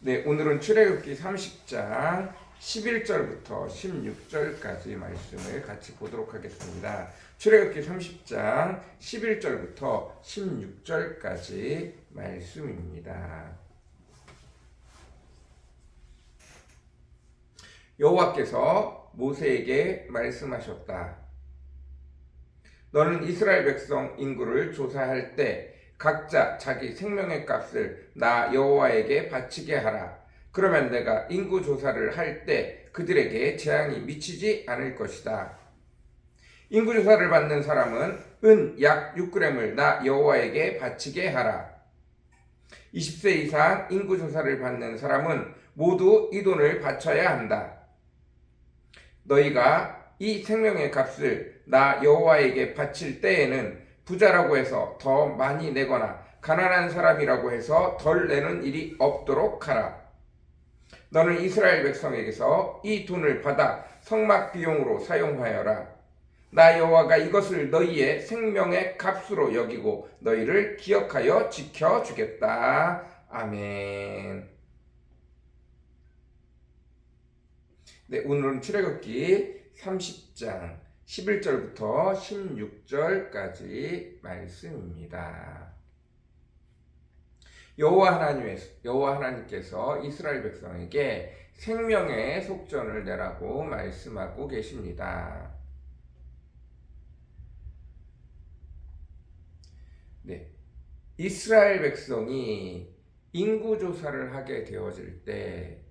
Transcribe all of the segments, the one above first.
네, 오늘은 출애굽기 30장 11절부터 16절까지 말씀을 같이 보도록 하겠습니다. 출애굽기 30장 11절부터 16절까지 말씀입니다. 여호와께서 모세에게 말씀하셨다. 너는 이스라엘 백성 인구를 조사할 때 각자 자기 생명의 값을 나 여호와에게 바치게 하라. 그러면 내가 인구 조사를 할 때 그들에게 재앙이 미치지 않을 것이다. 인구 조사를 받는 사람은 은 약 6g을 나 여호와에게 바치게 하라. 20세 이상 인구 조사를 받는 사람은 모두 이 돈을 바쳐야 한다. 너희가 이 생명의 값을 나 여호와에게 바칠 때에는 부자라고 해서 더 많이 내거나 가난한 사람이라고 해서 덜 내는 일이 없도록 하라. 너는 이스라엘 백성에게서 이 돈을 받아 성막 비용으로 사용하여라. 나 여호와가 이것을 너희의 생명의 값으로 여기고 너희를 기억하여 지켜주겠다. 아멘. 네, 오늘은 출애굽기 30장 11절부터 16절까지 말씀입니다. 여호와 하나님께서 이스라엘 백성에게 생명의 속전을 내라고 말씀하고 계십니다. 네, 이스라엘 백성이 인구 조사를 하게 되어질 때,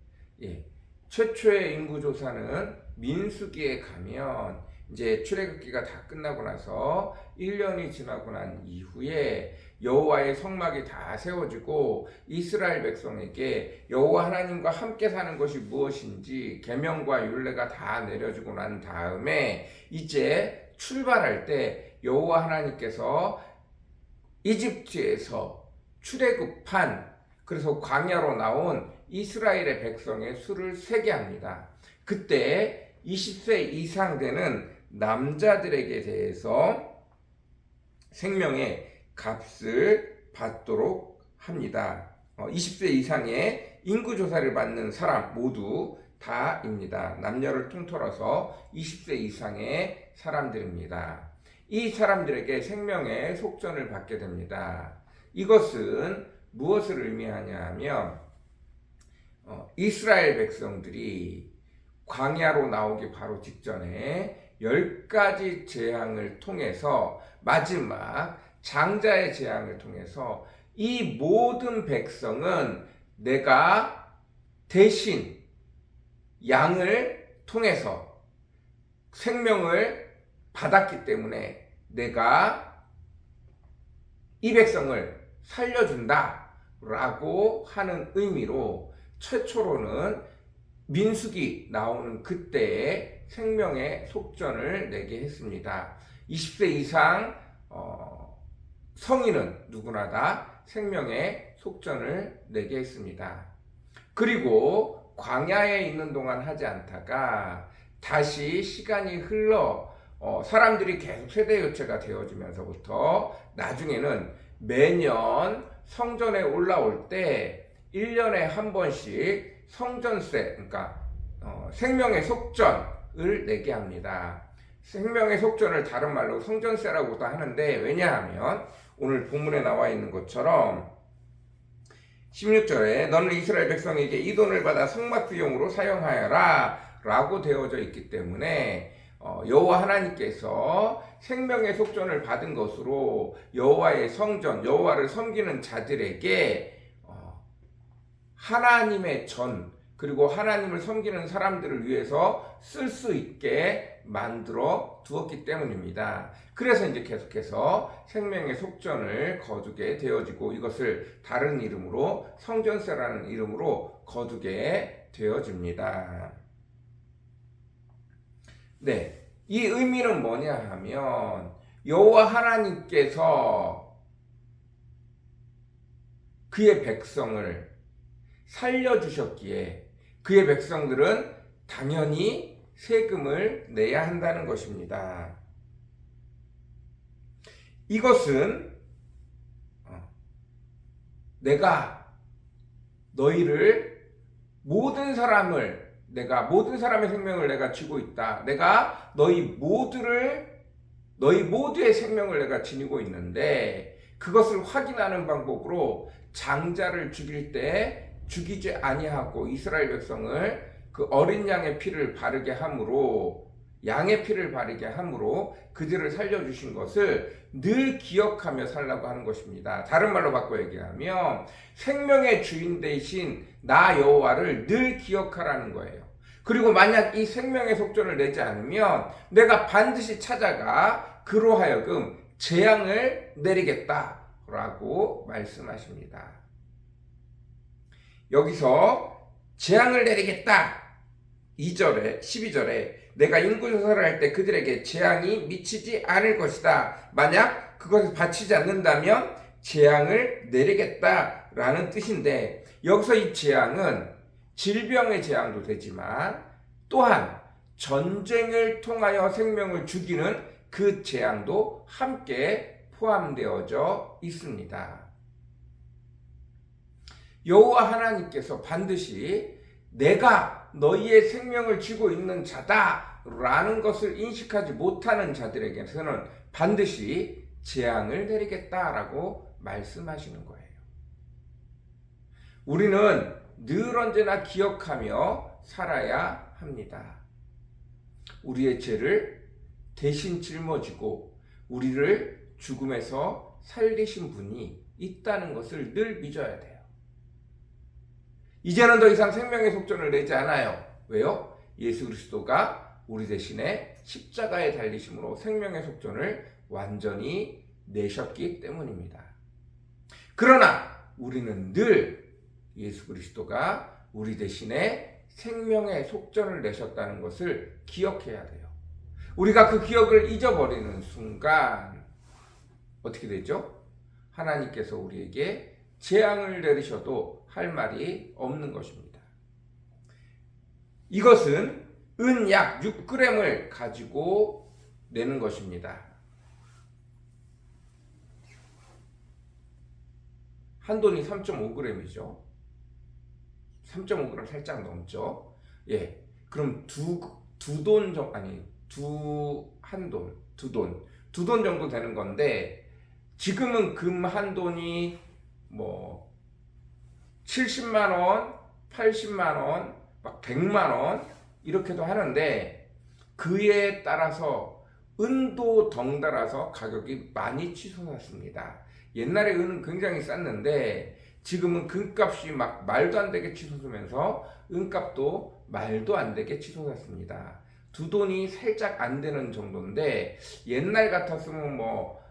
최초의 인구 조사는 민수기에 가면 이제 출애굽기가 다 끝나고 나서 1년이 지나고 난 이후에 여호와의 성막이 다 세워지고 이스라엘 백성에게 여호와 하나님과 함께 사는 것이 무엇인지 계명과 율례가 다 내려지고 난 다음에 이제 출발할 때 여호와 하나님께서 이집트에서 출애굽한, 그래서 광야로 나온 이스라엘의 백성의 수를 세게 합니다. 그때 20세 이상 되는 남자들에게 대해서 생명의 값을 받도록 합니다. 20세 이상의 인구조사를 받는 사람 모두 다입니다. 남녀를 통틀어서 20세 이상의 사람들입니다. 이 사람들에게 생명의 속전을 받게 됩니다. 이것은 무엇을 의미하냐 하면 이스라엘 백성들이 광야로 나오기 바로 직전에 10가지 재앙을 통해서 마지막 장자의 재앙을 통해서 이 모든 백성은 내가 대신 양을 통해서 생명을 받았기 때문에 내가 이 백성을 살려준다 라고 하는 의미로 최초로는 민수기 나오는 그때에 생명의 속전을 내게 했습니다. 20세 이상 성인은 누구나 다 생명의 속전을 내게 했습니다. 그리고 광야에 있는 동안 하지 않다가 다시 시간이 흘러 사람들이 계속 세대 교체가 되어지면서부터 나중에는 매년 성전에 올라올 때 1년에 한 번씩 성전세, 그러니까 생명의 속전을 내게 합니다. 생명의 속전을 다른 말로 성전세라고도 하는데, 왜냐하면 오늘 본문에 나와 있는 것처럼 16절에 너는 이스라엘 백성에게 이 돈을 받아 성막 비용으로 사용하여라 라고 되어져 있기 때문에 여호와 하나님께서 생명의 속전을 받은 것으로 여호와의 성전, 여호와를 섬기는 자들에게 하나님의 전, 그리고 하나님을 섬기는 사람들을 위해서 쓸 수 있게 만들어 두었기 때문입니다. 그래서 이제 계속해서 생명의 속전을 거두게 되어지고 이것을 다른 이름으로 성전세라는 이름으로 거두게 되어집니다. 네, 이 의미는 뭐냐 하면 여호와 하나님께서 그의 백성을 살려주셨기에 그의 백성들은 당연히 세금을 내야 한다는 것입니다. 이것은 내가 너희를 모든 사람의 생명을 내가 쥐고 있다. 내가 너희 모두의 생명을 내가 지니고 있는데 그것을 확인하는 방법으로 장자를 죽일 때 죽이지 아니하고 이스라엘 백성을 그 어린 양의 피를 바르게 함으로 양의 피를 바르게 함으로 그들을 살려주신 것을 늘 기억하며 살라고 하는 것입니다. 다른 말로 바꿔 얘기하면 생명의 주인 되신 나 여호와를 늘 기억하라는 거예요. 그리고 만약 이 생명의 속전을 내지 않으면 내가 반드시 찾아가 그로 하여금 재앙을 내리겠다라고 말씀하십니다. 여기서 재앙을 내리겠다 12절에 내가 인구조사를 할 때 그들에게 재앙이 미치지 않을 것이다. 만약 그것을 바치지 않는다면 재앙을 내리겠다라는 뜻인데 여기서 이 재앙은 질병의 재앙도 되지만 또한 전쟁을 통하여 생명을 죽이는 그 재앙도 함께 포함되어져 있습니다. 여호와 하나님께서 반드시 내가 너희의 생명을 쥐고 있는 자다라는 것을 인식하지 못하는 자들에게서는 반드시 재앙을 내리겠다라고 말씀하시는 거예요. 우리는 늘 언제나 기억하며 살아야 합니다. 우리의 죄를 대신 짊어지고 우리를 죽음에서 살리신 분이 있다는 것을 늘 믿어야 돼요. 이제는 더 이상 생명의 속전을 내지 않아요. 왜요? 예수 그리스도가 우리 대신에 십자가에 달리심으로 생명의 속전을 완전히 내셨기 때문입니다. 그러나 우리는 늘 예수 그리스도가 우리 대신에 생명의 속전을 내셨다는 것을 기억해야 돼요. 우리가 그 기억을 잊어버리는 순간 어떻게 되죠? 하나님께서 우리에게 재앙을 내리셔도 할 말이 없는 것입니다. 이것은 은 약 6g을 가지고 내는 것입니다. 한 돈이 3.5g이죠. 3.5g 살짝 넘죠. 예, 그럼 두 돈 정도 되는 건데 지금은 금 한 돈이 뭐 70만 원, 80만 원, 막 100만 원 이렇게도 하는데 그에 따라서 은도 덩달아서 가격이 많이 치솟았습니다. 옛날에 은은 굉장히 쌌는데 지금은 금값이 막 말도 안 되게 치솟으면서 은값도 말도 안 되게 치솟았습니다. 두 돈이 살짝 안 되는 정도인데 옛날 같았으면 뭐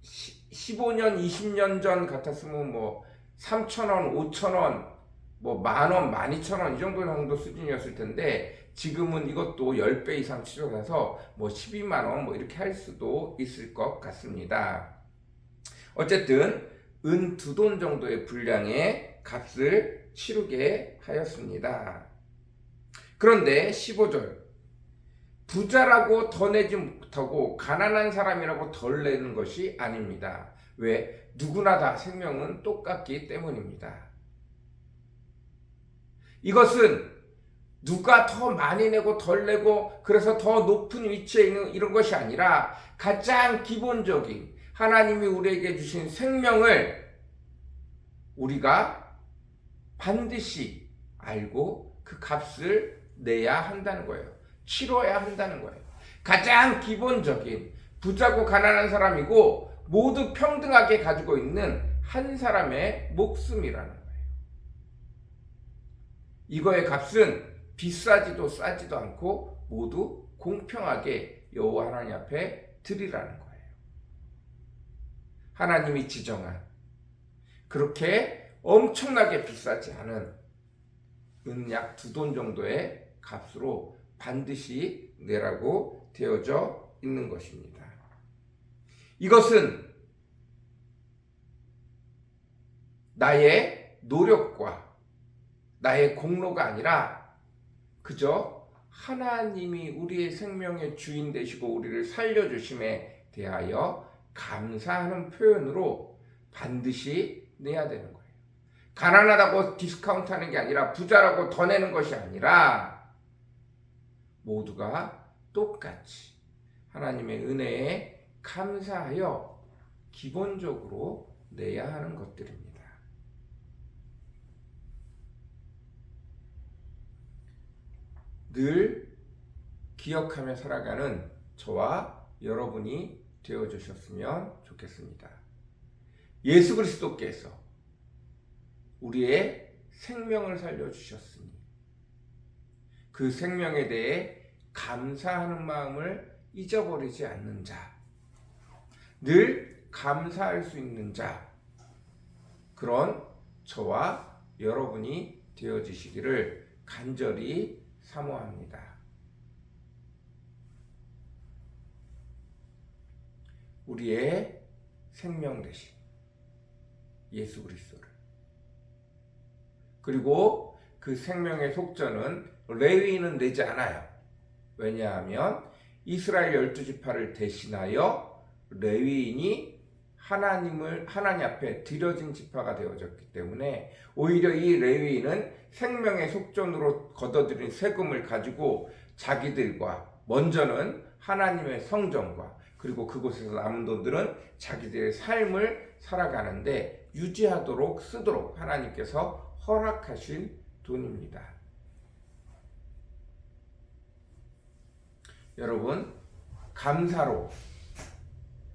15년, 20년 전 같았으면 뭐 3,000원, 5,000원, 뭐 만원, 12,000원 이 정도 수준이었을 텐데 지금은 이것도 10배 이상 치솟아서 뭐 12만 원 뭐 이렇게 할 수도 있을 것 같습니다. 어쨌든 은 2돈 정도의 분량의 값을 치르게 하였습니다. 그런데 15절 부자라고 더 내지 못하고 가난한 사람이라고 덜 내는 것이 아닙니다. 왜? 누구나 다 생명은 똑같기 때문입니다. 이것은 누가 더 많이 내고 덜 내고 그래서 더 높은 위치에 있는 이런 것이 아니라 가장 기본적인 하나님이 우리에게 주신 생명을 우리가 반드시 알고 그 값을 내야 한다는 거예요. 치러야 한다는 거예요. 가장 기본적인 부자고 가난한 사람이고 모두 평등하게 가지고 있는 한 사람의 목숨이라는 거예요. 이거의 값은 비싸지도 싸지도 않고 모두 공평하게 여호와 하나님 앞에 드리라는 거예요. 하나님이 지정한 그렇게 엄청나게 비싸지 않은 은 약 2돈 정도의 값으로 반드시 내라고 되어져 있는 것입니다. 이것은 나의 노력과 나의 공로가 아니라 그저 하나님이 우리의 생명의 주인 되시고 우리를 살려주심에 대하여 감사하는 표현으로 반드시 내야 되는 거예요. 가난하다고 디스카운트 하는 게 아니라 부자라고 더 내는 것이 아니라 모두가 똑같이 하나님의 은혜에 감사하여 기본적으로 내야 하는 것들입니다. 늘 기억하며 살아가는 저와 여러분이 되어주셨으면 좋겠습니다. 예수 그리스도께서 우리의 생명을 살려주셨으니 그 생명에 대해 감사하는 마음을 잊어버리지 않는 자, 늘 감사할 수 있는 자, 그런 저와 여러분이 되어주시기를 간절히 사모합니다. 우리의 생명 되신 예수 그리스도를, 그리고 그 생명의 속전은 레위인은 내지 않아요. 왜냐하면 이스라엘 12지파를 대신하여 레위인이 하나님 앞에 드려진 지파가 되어졌기 때문에 오히려 이 레위인은 생명의 속전으로 걷어들인 세금을 가지고 자기들과 먼저는 하나님의 성전과 그리고 그곳에서 남은 돈들은 자기들의 삶을 살아가는데 유지하도록 쓰도록 하나님께서 허락하신 돈입니다. 여러분, 감사로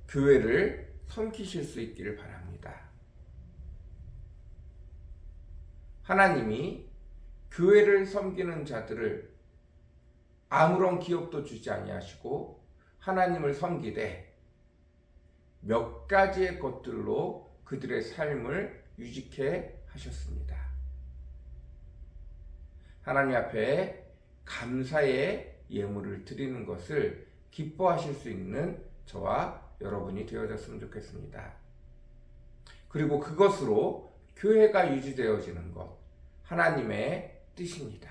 교회를 섬기실 수 있기를 바랍니다. 하나님이 교회를 섬기는 자들을 아무런 기업도 주지 아니하시고 하나님을 섬기되 몇 가지의 것들로 그들의 삶을 유지케 하셨습니다. 하나님 앞에 감사의 예물을 드리는 것을 기뻐하실 수 있는 저와 여러분이 되어졌으면 좋겠습니다. 그리고 그것으로 교회가 유지되어지는 것, 하나님의 뜻입니다.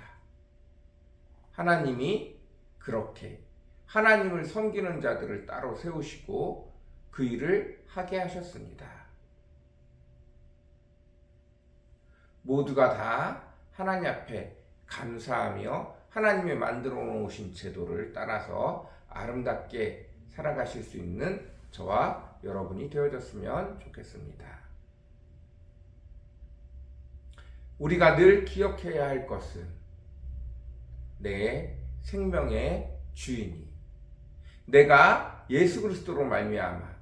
하나님이 그렇게 하나님을 섬기는 자들을 따로 세우시고 그 일을 하게 하셨습니다. 모두가 다 하나님 앞에 감사하며 하나님이 만들어 놓으신 제도를 따라서 아름답게 살아가실 수 있는 저와 여러분이 되어졌으면 좋겠습니다. 우리가 늘 기억해야 할 것은 내 생명의 주인이 내가 예수 그리스도로 말미암아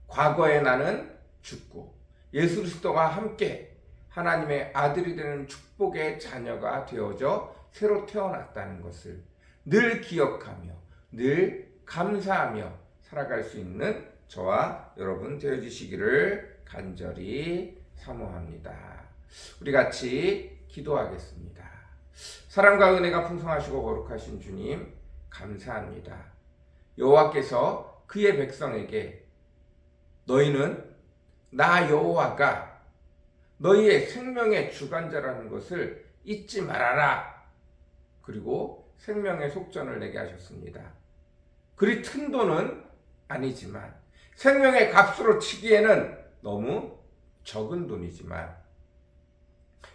과거에 나는 죽고 예수 그리스도와 함께 하나님의 아들이 되는 축복의 자녀가 되어져 새로 태어났다는 것을 늘 기억하며 늘 감사하며 살아갈 수 있는 저와 여러분 되어주시기를 간절히 사모합니다. 우리 같이 기도하겠습니다. 사랑과 은혜가 풍성하시고 거룩하신 주님 감사합니다. 여호와께서 그의 백성에게 너희는 나 여호와가 너희의 생명의 주관자라는 것을 잊지 말아라. 그리고 생명의 속전을 내게 하셨습니다. 그리 큰 돈은 아니지만 생명의 값으로 치기에는 너무 적은 돈이지만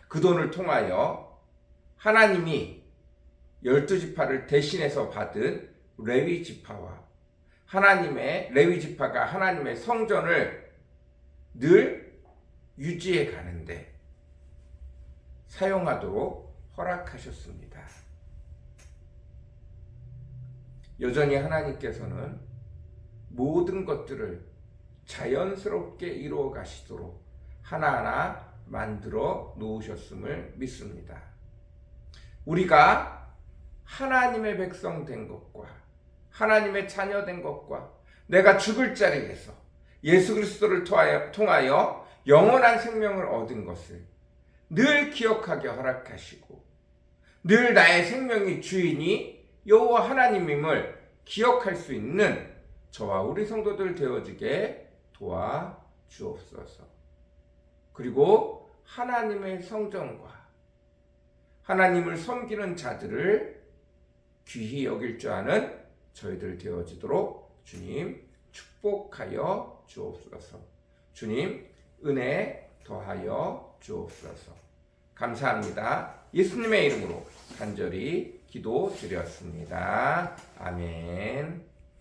그 돈을 통하여 하나님이 12지파를 대신해서 받은 레위 지파와 하나님의 레위 지파가 하나님의 성전을 늘 유지해 가는데 사용하도록 허락하셨습니다. 여전히 하나님께서는 모든 것들을 자연스럽게 이루어 가시도록 하나하나 만들어 놓으셨음을 믿습니다. 우리가 하나님의 백성 된 것과 하나님의 자녀 된 것과 내가 죽을 자리에서 예수 그리스도를 통하여 영원한 생명을 얻은 것을 늘 기억하게 허락하시고 늘 나의 생명의 주인이 여호와 하나님임을 기억할 수 있는 저와 우리 성도들 되어지게 도와주옵소서. 그리고 하나님의 성전과 하나님을 섬기는 자들을 귀히 여길 줄 아는 저희들 되어지도록 주님 축복하여 주옵소서. 주님 은혜 더하여 주옵소서. 감사합니다. 예수님의 이름으로 간절히 기도드렸습니다. 아멘.